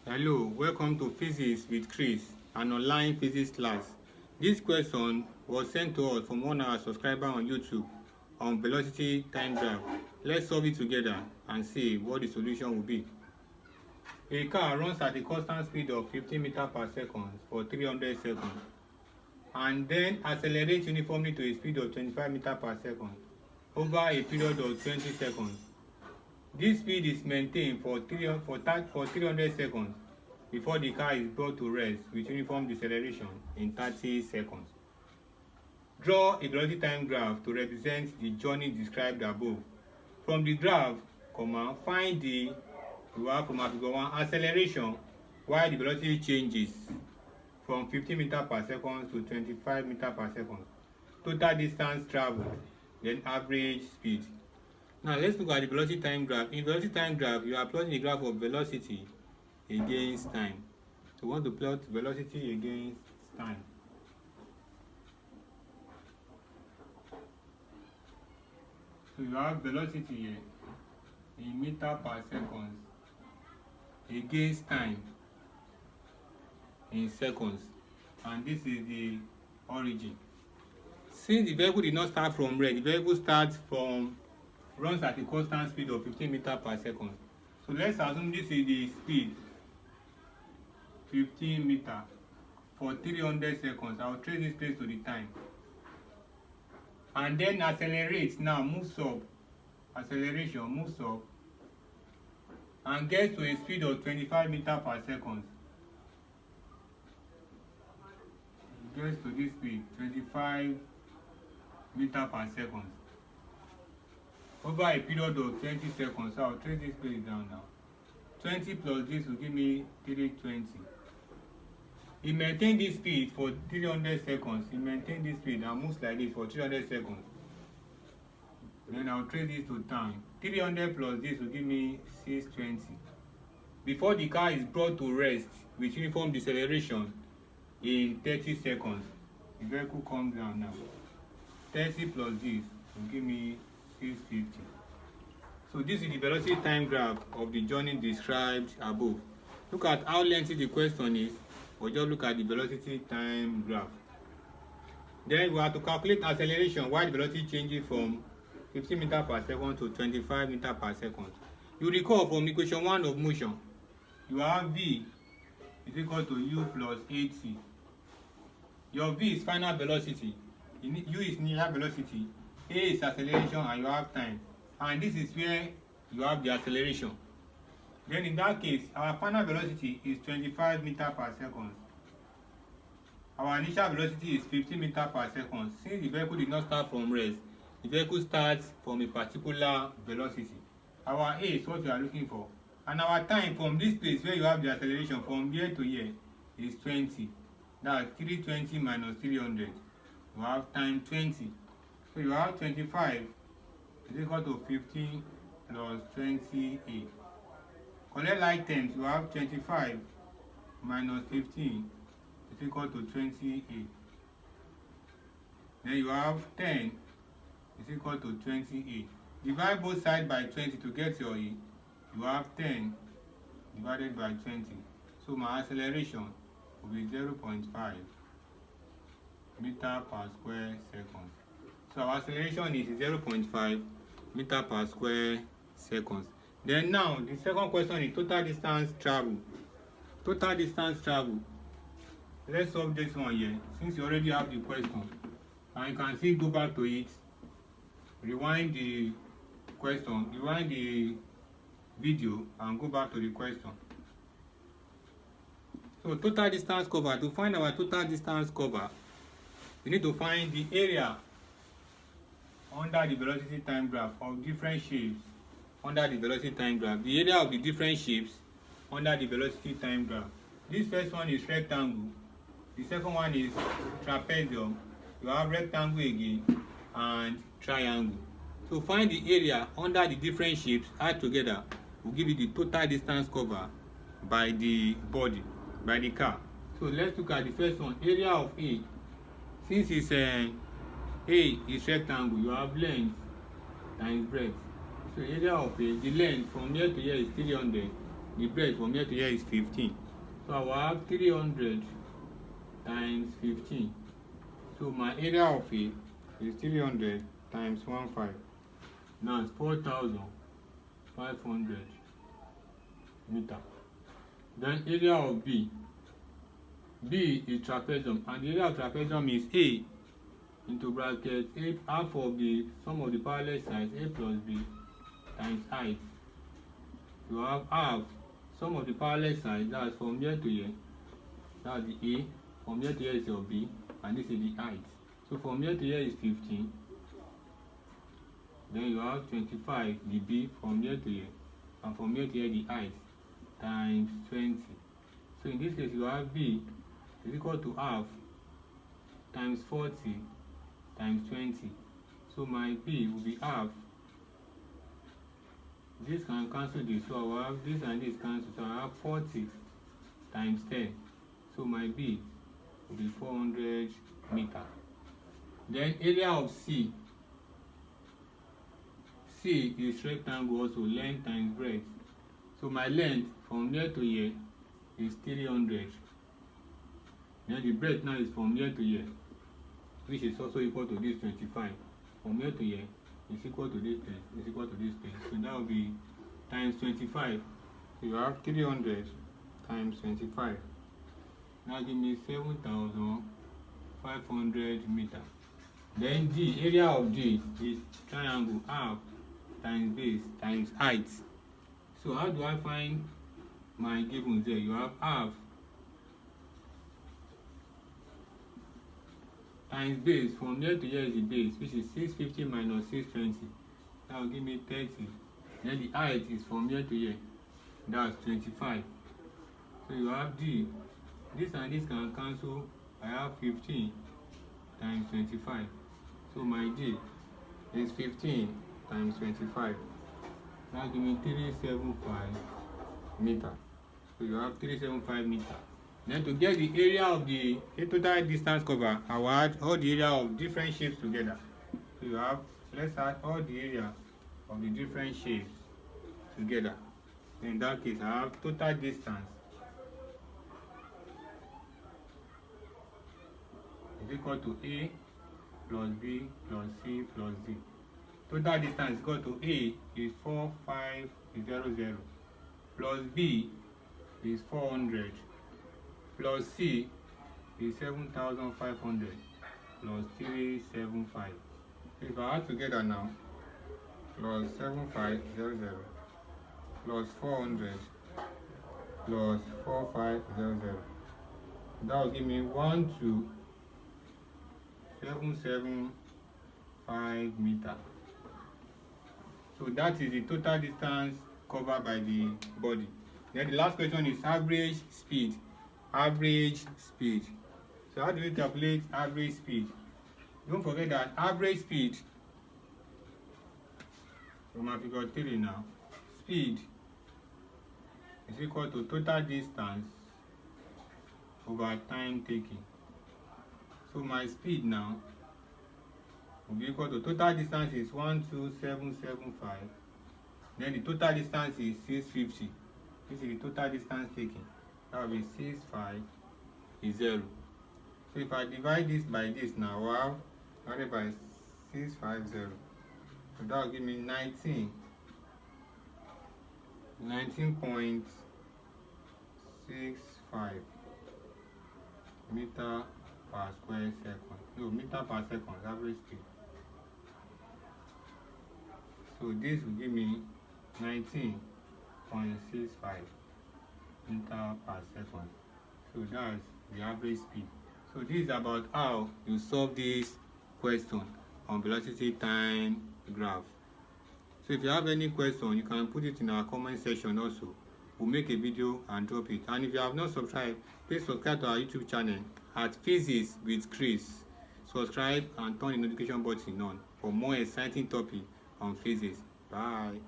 Hello, welcome to Physics with Chris, an online physics class. This question was sent to us from one of our subscribers on YouTube on velocity time graph. Let's solve it together and see what the solution will be. A car runs at a constant speed of 15 meters per second for 300 seconds and then accelerates uniformly to a speed of 25 meters per second over a period of 20 seconds. This speed is maintained for 300 seconds before the car is brought to rest with uniform deceleration in 30 seconds. Draw a velocity time graph to represent the journey described above. From the graph, find the from figure 1 acceleration while the velocity changes from 15 meters per second to 25 meters per second. Total distance traveled, then average speed. Now let's look at the velocity time graph. In velocity time graph, you are plotting the graph of velocity against time. So we want to plot velocity against time. So you have velocity here in meter per second against time in seconds, and this is the origin. Since the vehicle did not start from rest, the vehicle runs at a constant speed of 15 meters per second. So let's assume this is the speed 15 meters for 300 seconds. I will trace this place to the time. And then accelerates now, moves up. Acceleration moves up and gets to a speed of 25 meters per second. Gets to this speed, 25 meters per second. Over a period of 20 seconds. So I'll trace this place down now. 20 plus this will give me 320. He maintained this speed for 300 seconds. He maintained this speed and moves like this for 300 seconds. Then I'll trace this to time. 300 plus this will give me 620. Before the car is brought to rest with uniform deceleration in 30 seconds. The vehicle comes down now. 30 plus this will give me 650. So this is the velocity time graph of the journey described above. Look at how lengthy the question is, or just look at the velocity time graph. Then we have to calculate acceleration while the velocity changes from 15 meters per second to 25 meters per second. You recall from equation 1 of motion, you have V is equal to U plus 8C. Your V is final velocity, U is initial velocity, A is acceleration, and you have time. And this is where you have the acceleration. Then in that case, our final velocity is 25 meters per second. Our initial velocity is 15 meters per second. Since the vehicle did not start from rest, the vehicle starts from a particular velocity. Our A is what we are looking for. And our time from this place where you have the acceleration from here to here is 20. That's 320 minus 300. You have time 20. So you have 25 is equal to 15 plus 28. Collect like terms, you have 25 minus 15 is equal to 28. Then you have 10 is equal to 28. Divide both sides by 20 to get your E. You have 10 divided by 20. So my acceleration will be 0.5 meter per square second. So our acceleration is 0.5 meter per square seconds. Then now the second question is total distance travel. Total distance travel. Let's solve this one here. Since you already have the question, and you can see, go back to it, rewind the question, rewind the video and go back to the question. So total distance cover. To find our total distance cover, we need to find the area under the velocity time graph of different shapes under the velocity time graph. The area of the different shapes under the velocity time graph. This first one is rectangle. The second one is trapezium. You have rectangle again and triangle. So find the area under the different shapes, add together, will give you the total distance cover by the body, by the car. So let's look at the first one, area of A. Since it's A is rectangle, you have length times breadth. So area of A, the length from here to here is 300. the breadth from here to here is 15. So I will have 300 times 15. So my area of A is 300 times 15. Now it's 4,500 meter. Then area of B. B is trapezium, and the area of trapezium is A into bracket A, half of the sum of the parallel sides A plus B times height. You have half sum of the parallel sides, that's from here to here, that's the A, from here to here is your B, and this is the height. So from here to here is 15. Then you have 25, the B, from here to here, and from here to here the height, times 20. So in this case you have B is equal to half times 40 times 20. So my B will be half. This can cancel this, so I will have this and this cancel. So I have 40 times 10. So my B will be 400 meter. Then area of C. C is rectangle also, length times breadth. So my length from here to here is 300. Then the breadth now is from here to here, which is also equal to this 25. From here to here is equal to this place, is equal to this place. So that will be times 25. So you have 300 times 25. Now give me 7,500 meter. Then D, area of D is triangle half times base times height. So how do I find my givens there? You have half times base, from here to here is the base, which is 650 minus 620. That will give me 30. Then the height is from here to here, that's 25. So you have D. This and this can cancel. I have 15 times 25. So my D is 15 times 25. That give me 375 meter. So you have 375 meter. Then to get the area of the total distance cover, I will add all the area of different shapes together. So you have, let's add all the area of the different shapes together. In that case, I have total distance is equal to A plus B plus C plus D. Total distance is equal to A is 4500 plus B is 400 plus C is 7,500 plus 375. If I add together now, plus 7500 plus 400 plus 4500, that will give me 12,775 meter. So that is the total distance covered by the body. Then the last question is average speed. Average speed. So how do we calculate average speed? Don't forget that average speed, from my figure 3 now, speed is equal to total distance over time taken. So my speed now will be equal to total distance is 12775. Then the total distance is 650. This is the total distance taken. That will be 650. So if I divide this by this now, I have divided by 650. So that will give me 19.65 meter per square second. No, meter per second, average speed. So this will give me 19.65 meter per second. So that's the average speed. So this is about how you solve this question on velocity time graph. So if you have any question, you can put it in our comment section also. We'll make a video and drop it. And if you have not subscribed, please subscribe to our YouTube channel at Physics with Chris. Subscribe and turn the notification button on for more exciting topics on physics. Bye.